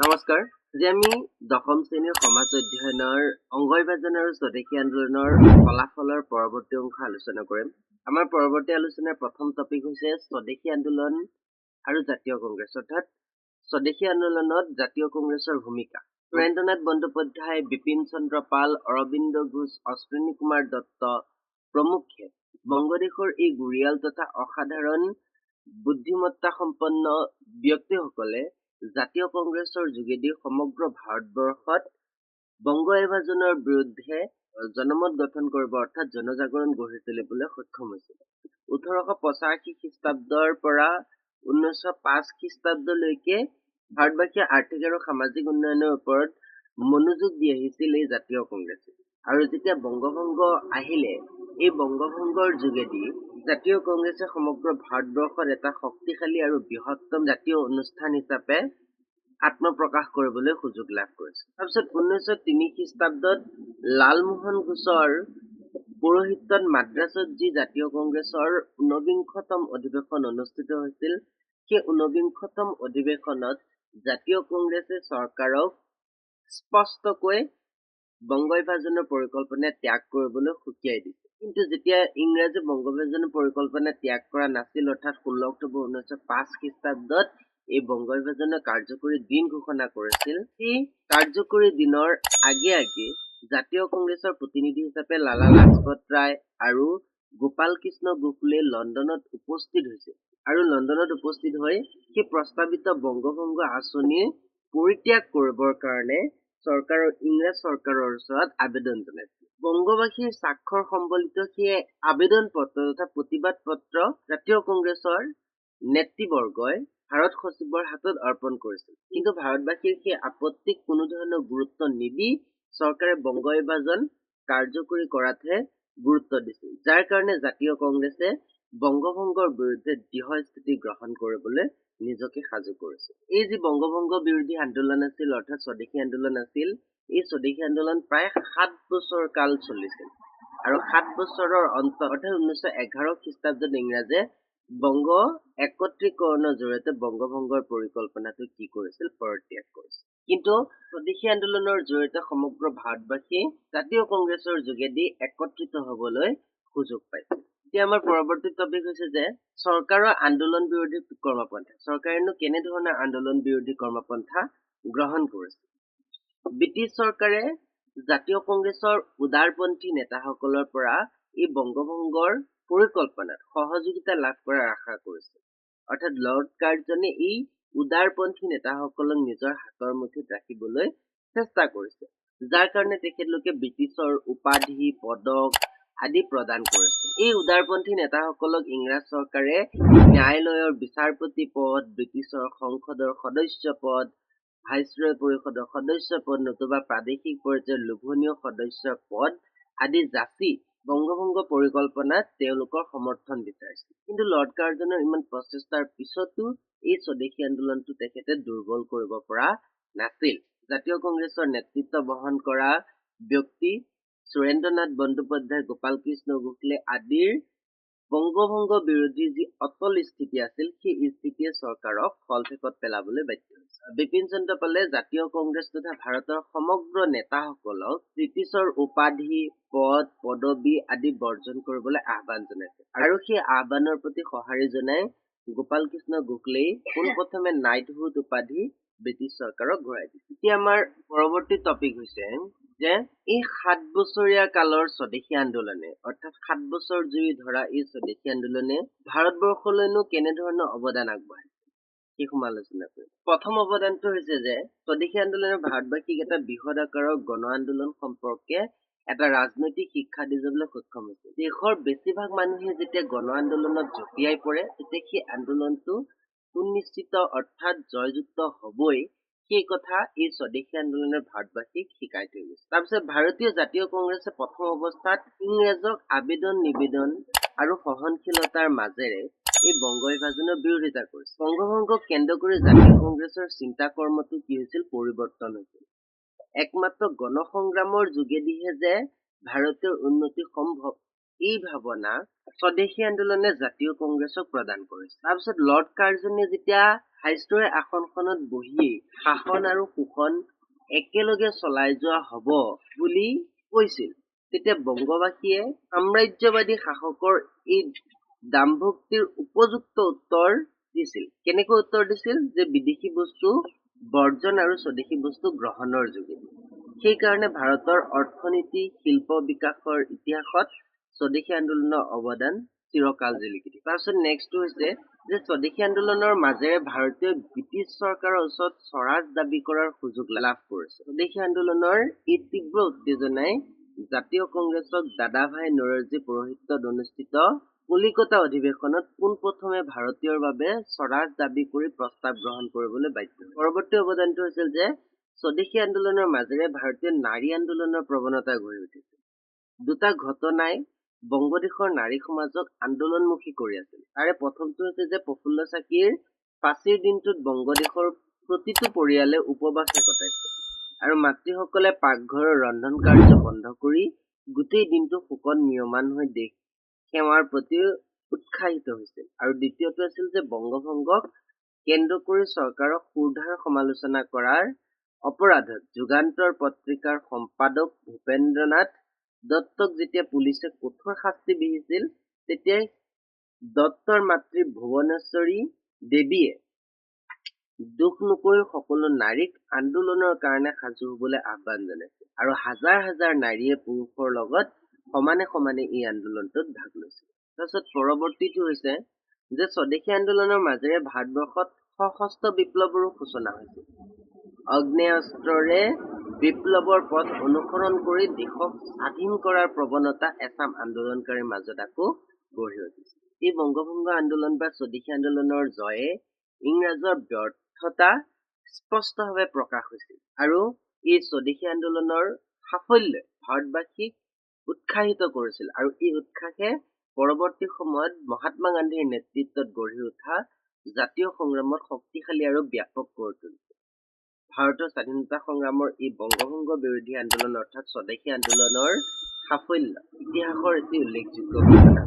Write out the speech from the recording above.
নমস্কাৰ। আজি আমি দশম শ্ৰেণীৰ সমাজ অধ্যয়নৰ অংগ বিভাজন আৰু স্বদেশী আন্দোলনৰ ফলাফলৰ পৰৱৰ্তী অংশ আলোচনা কৰিম। আমাৰ পৰৱৰ্তী আলোচনাৰ প্ৰথম টপিক হৈছে স্বদেশী আন্দোলন আৰু জাতীয় কংগ্ৰেছ, অৰ্থাৎ স্বদেশী আন্দোলনত জাতীয় কংগ্ৰেছৰ ভূমিকা। সুৰেন্দ্ৰনাথ বন্দ্যোপাধ্যায়, বিপিন চন্দ্ৰ পাল, অৰবিন্দ ঘোষ, অশ্বিনী কুমাৰ দত্ত প্ৰমুখ্যে বংগদেশৰ এই গুৰিয়াল তথা অসাধাৰণ বুদ্ধিমত্তা সম্পন্ন ব্যক্তিসকলে জাতীয় কংগ্ৰেছৰ যোগেদি সমগ্ৰ ভাৰতবৰ্ষত বংগ বিভাজনৰ বিৰুদ্ধে জনমত গঠন কৰিব, অৰ্থাৎ জনজাগৰণ গঢ়ি তুলিবলৈ সক্ষম হৈছিল। 1885 খ্ৰীষ্টাব্দৰ পৰা 1905 খ্ৰীষ্টাব্দলৈকে ভাৰতবাসীয়ে আৰ্থিক আৰু সামাজিক উন্নয়নৰ ওপৰত মনোযোগ দি আহিছিল এই জাতীয় কংগ্ৰেছে। আৰু যেতিয়া বংগভংগ আহিলে, এই বংগভংগৰ যোগেদি জাতীয় কংগ্ৰেছে সমগ্ৰ ভাৰতবৰ্ষত এটা শক্তিশালী আৰু বৃহত্তম জাতীয় অনুষ্ঠান হিচাপে আত্মপ্ৰকাশ কৰিবলৈ সুযোগ লাভ কৰিছে। তাৰপিছত 1903 খ্ৰীষ্টাব্দত লালমোহন ঘোষৰ পৌৰোহিত্যত মাদ্ৰাছত যি জাতীয় কংগ্ৰেছৰ 49তম অধিৱেশন অনুষ্ঠিত হৈছিল, সেই 49তম অধিৱেশনত জাতীয় কংগ্ৰেছে চৰকাৰক স্পষ্টকৈ বংগ বিভাজনৰ পৰিকল্পনা ত্যাগ কৰিবলৈ সকীয়াই দিছে। কিন্তু যেতিয়া ইংৰাজী বংগ বিভাজনৰ পৰিকল্পনা ত্যাগ কৰা নাছিল, অৰ্থাৎ 16 অক্টোবৰ 1905 খ্ৰীষ্টাব্দত এই বংগ বিভাজনৰ কাৰ্যকৰী দিন ঘোষণা কৰিছিল, সেই কাৰ্যকৰী দিনৰ আগে জাতীয় কংগ্ৰেছৰ প্ৰতিনিধি হিচাপে লালা লাজপত ৰায় আৰু গোপাল কৃষ্ণ গোখলে লণ্ডনত উপস্থিত হৈছিল। আৰু লণ্ডনত উপস্থিত হৈ সেই প্ৰস্তাৱিত বংগভংগ আঁচনি পৰিত্যাগ কৰিবৰ কাৰণে ইংৰাজ চৰকাৰৰ ওচৰত আবেদন জনাইছিল। বংগবাসীৰ স্বাক্ষৰ সম্বলিত সেই আবেদন পত্ৰ তথা প্ৰতিবাদ পত্ৰ জাতীয় কংগ্ৰেছৰ নেতৃবৰ্গই ভাৰত সচিবৰ হাতত অৰ্পণ কৰিছিল। কিন্তু ভাৰতবাসীৰ সেই আপত্তিক কোনো ধৰণৰ গুৰুত্ব নিদি চৰকাৰে বংগ বিভাজন কাৰ্যকৰী কৰাতহে গুৰুত্ব দিছিল, যাৰ কাৰণে জাতীয় কংগ্ৰেছে বংগভংগৰ বিৰুদ্ধে দৃঢ় স্থিতি গ্ৰহণ কৰিবলৈ নিজকে সাজু কৰিছিল। এই যি বংগভংগ বিৰোধী আন্দোলন আছিল, অৰ্থাৎ স্বদেশী আন্দোলন আছিল, এই স্বদেশী আন্দোলন প্ৰায় 7 বছৰ কাল চলিছিল। আৰু 7 বছৰৰ অন্তত, অৰ্থাৎ 1911 খ্ৰীষ্টাব্দত ইংৰাজে বংগ একত্ৰীকৰণৰ জৰিয়তে বংগভংগৰ পৰিকল্পনাটো কি কৰিছিল, পৰিত্যাগ কৰিছিল। কিন্তু স্বদেশী আন্দোলনৰ জৰিয়তে সমগ্ৰ ভাৰতবাসী জাতীয় কংগ্ৰেছৰ যোগেদি একত্ৰিত হবলৈ সুযোগ পাইছিল। এতিয়া আমাৰ পৰৱৰ্তী টপিক হৈছে যে চৰকাৰৰ আন্দোলন বিৰোধী কৰ্মপন্থা। চৰকাৰেনো কেনেধৰণৰ আন্দোলন বিৰোধী কৰ্মপন্থা গ্ৰহণ কৰিছিল? ব্ৰিটিছ চৰকাৰে জাতীয় কংগ্ৰেছৰ উদাৰপন্থী নেতাসকলৰ পৰা এই বংগভংগৰ পৰিকল্পনাত সহযোগিতা লাভ কৰাৰ আশা কৰিছিল। অৰ্থাৎ লৰ্ড কাৰ্জনে এই উদাৰপন্থী নেতাসকলক নিজৰ হাতৰ মুঠিত ৰাখিবলৈ চেষ্টা কৰিছে, যাৰ কাৰণে তেখেতলোকে ব্ৰিটিছৰ উপাধি, পদক আদি প্ৰদান কৰিছিল। এই উদাৰপন্থী নেতাসকলক ইংৰাজ চৰকাৰে ন্যায়ালয়ৰ বিচাৰপতি পদ, ব্ৰিটিছৰ সংসদৰ সদস্য পদ, ভাইচৰয় পৰিষদৰ সদস্য পদ, নতুবা প্ৰাদেশিক পৰ্যায়ৰ লোভনীয় সদস্য পদ আদি যাচি বংগভংগ পৰিকল্পনাত তেওঁলোকৰ সমৰ্থন বিচাৰিছিল। কিন্তু লৰ্ড কাৰ্জনৰ ইমান প্ৰচেষ্টাৰ পিছতো এই স্বদেশী আন্দোলনটো তেখেতে দুৰ্বল কৰিব পৰা নাছিল। জাতীয় কংগ্ৰেছৰ নেতৃত্ব বহন কৰা ব্যক্তি সুৰেন্দ্ৰনাথ বন্দ্যোপাধ্যায়, গোপাল কৃষ্ণ গোখলে আদিৰ বংগভংগ বিৰোধী যি অটল স্থিতি আছিল, সেই স্থিতিয়ে চৰকাৰক ফলঠেকত পেলাবলৈ বাধ্য হৈছিল। বিপিন চন্দ্ৰ পালে জাতীয় কংগ্ৰেছ তথা ভাৰতৰ সমগ্ৰ নেতাসকলক ব্ৰিটিছৰ উপাধি, পদ, পদবী আদি বৰ্জন কৰিবলৈ আহ্বান জনাইছিল। আৰু সেই আহ্বানৰ প্ৰতি সঁহাৰি জনাই গোপাল কৃষ্ণ গোখলেই পোনপ্ৰথমে নাইটহুড উপাধি ব্ৰিটিছ চৰকাৰক ঘূৰাই দিছিল। এতিয়া আমাৰ পৰৱৰ্তী টপিক হৈছে যে এই 7 বছৰীয়া কালৰ স্বদেশী আন্দোলনে, অৰ্থাৎ 7 বছৰ জুৰি ধৰা এই স্বদেশী আন্দোলনে ভাৰতবৰ্ষলৈনো কেনেধৰণৰ অৱদান আগবঢ়াইছে, সেই সমালোচনা কৰিম। প্ৰথম অৱদানটো হৈছে যে স্বদেশী আন্দোলনে ভাৰতবাসীক এটা বৃহৎ আকাৰৰ গণ আন্দোলন সম্পৰ্কে এটা ৰাজনৈতিক শিক্ষা দি যাবলৈ সক্ষম হৈছে। দেশৰ বেছিভাগ মানুহে যেতিয়া গণ আন্দোলনত জঁপিয়াই পৰে, তেতিয়া সেই আন্দোলনটো সুনিশ্চিত অৰ্থাৎ জয়যুক্ত হবই, সেই কথা এই স্বদেশী আন্দোলনৰ ভাৰতবাসীক শিকাই থৈ গৈছে। তাৰপিছত ভাৰতীয় জাতীয় কংগ্ৰেছে প্ৰথম অৱস্থাত ইংৰাজক আবেদন নিবেদন আৰু সহনশীলতাৰ মাজেৰে এই বংগ বিভাজনৰ বিৰোধিতা কৰিছিল। বংগভংগক কেন্দ্ৰ কৰি জাতীয় কংগ্ৰেছৰ চিন্তা কৰ্মটো কি হৈছিল, পৰিৱৰ্তন হৈছিল। একমাত্ৰ গণসংগ্ৰামৰ যোগেদিহে যে ভাৰতৰ উন্নতি সম্ভৱ, এই ভাৱনা স্বদেশী আন্দোলনে জাতীয় কংগ্ৰেছক প্ৰদান কৰিছে। তাৰপিছত লৰ্ড কাৰ্জনে যেতিয়া হাইষ্টৰে আসনখনত বহিয়েই শাসন আৰু শোষণ একেলগে চলাই যোৱা হব বুলি কৈছিল। তেতিয়া বংগবাসীয়ে সাম্ৰাজ্যবাদী শাসকৰ এই দাম্ভক্তিৰ উপযুক্ত উত্তৰ দিছিল। কেনেকৈ উত্তৰ দিছিল? যে বিদেশী বস্তু বৰ্জন আৰু স্বদেশী বস্তু গ্ৰহণৰ যোগেদি। সেইকাৰণে ভাৰতৰ অৰ্থনীতি শিল্প বিকাশৰ ইতিহাসত স্বদেশী আন্দোলনৰ অৱদান চিৰকাল জিলিকি থাকিব। তাৰপিছত নেক্সটটো হৈছে যে স্বদেশী আন্দোলনৰ মাজেৰে ভাৰতীয় ব্ৰিটিছ চৰকাৰৰ ওচৰত স্বৰাজ দাবী কৰাৰ সুযোগ লাভ কৰিছে। স্বদেশী আন্দোলনৰ এই তীব্ৰ উত্তেজনাই জাতীয় কংগ্ৰেছক দাদাভাই নৰজী পৌৰোহিত্যত অনুষ্ঠিত কলিকতা অধিৱেশনত পোনপ্ৰথমে ভাৰতীয়ৰ বাবে স্বৰাজ দাবী কৰি প্ৰস্তাৱ গ্ৰহণ কৰিবলৈ বাধ্য। পৰৱৰ্তী অৱদানটো হৈছিল যে স্বদেশী আন্দোলনৰ মাজেৰে ভাৰতীয় নাৰী আন্দোলনৰ প্ৰৱণতা গঢ়ি উঠিছিল। দুটা ঘটনাই বংগদেশৰ নাৰী সমাজক আন্দোলনমুখী কৰি আছিল। তাৰে প্ৰথমটো হৈছে যে প্ৰফুল্ল চাকিৰ ফাঁচীৰ দিনটোত বংগদেশৰ প্ৰতিটো পৰিয়ালে উপবাসে কটাইছে আৰু মাতৃসকলে পাকঘৰৰ ৰন্ধন কাৰ্য বন্ধ কৰি গোটেই দিনটো শোকত ম্ৰিয়মাণ হৈ দেশ সেৱাৰ প্ৰতি উৎসাহিত হৈছিল। আৰু দ্বিতীয়টো আছিল যে বংগভংগক কেন্দ্ৰ কৰি চৰকাৰক সুৰধাৰ সমালোচনা কৰাৰ অপৰাধত যুগান্তৰ পত্ৰিকাৰ সম্পাদক ভূপেন্দ্ৰনাথ দত্তক যেতিয়া পুলিচে কঠোৰ শাস্তি বিহিছিল, তেতিয়াই দত্তৰ মাতৃ ভুৱনেশ্বৰী দেৱীয়ে দুখ নকৰি সকলো নাৰীক আন্দোলনৰ কাৰণে সাজু হবলৈ আহ্বান জনাইছিল আৰু হাজাৰ হাজাৰ নাৰীয়ে পুৰুষৰ লগত সমানে সমানে এই আন্দোলনটোত ভাগ লৈছিল। তাৰপিছত পৰৱৰ্তীটো হৈছে যে স্বদেশী আন্দোলনৰ মাজেৰে ভাৰতবৰ্ষত সশস্ত্ৰ বিপ্লৱৰো সূচনা হৈছিল। আগ্নেয়াস্ত্ৰৰে বিপ্লৱৰ পথ অনুসৰণ কৰি দেশক স্বাধীন কৰাৰ প্ৰৱণতা এচাম আন্দোলনকাৰীৰ মাজত আকৌ গঢ়ি উঠিছিল। এই বংগভংগ আন্দোলন বা স্বদেশী আন্দোলনৰ জয়ে ইংৰাজৰ ব্যৰ্থতা স্পষ্টভাৱে প্ৰকাশ হৈছিল আৰু এই স্বদেশী আন্দোলনৰ সাফল্যই ভাৰতবাসীক উৎসাহিত কৰিছিল আৰু এই উৎসাহে পৰৱৰ্তী সময়ত মহাত্মা গান্ধীৰ নেতৃত্বত গঢ়ি উঠা জাতীয় সংগ্ৰামত শক্তিশালী আৰু ব্যাপক কৰি তুলিছিল। ভাৰতৰ স্বাধীনতা সংগ্ৰামৰ এই বংগভংগ বিৰোধী আন্দোলন অৰ্থাৎ স্বদেশী আন্দোলনৰ সাফল্য ইতিহাসৰ এটি উল্লেখযোগ্য ঘটনা।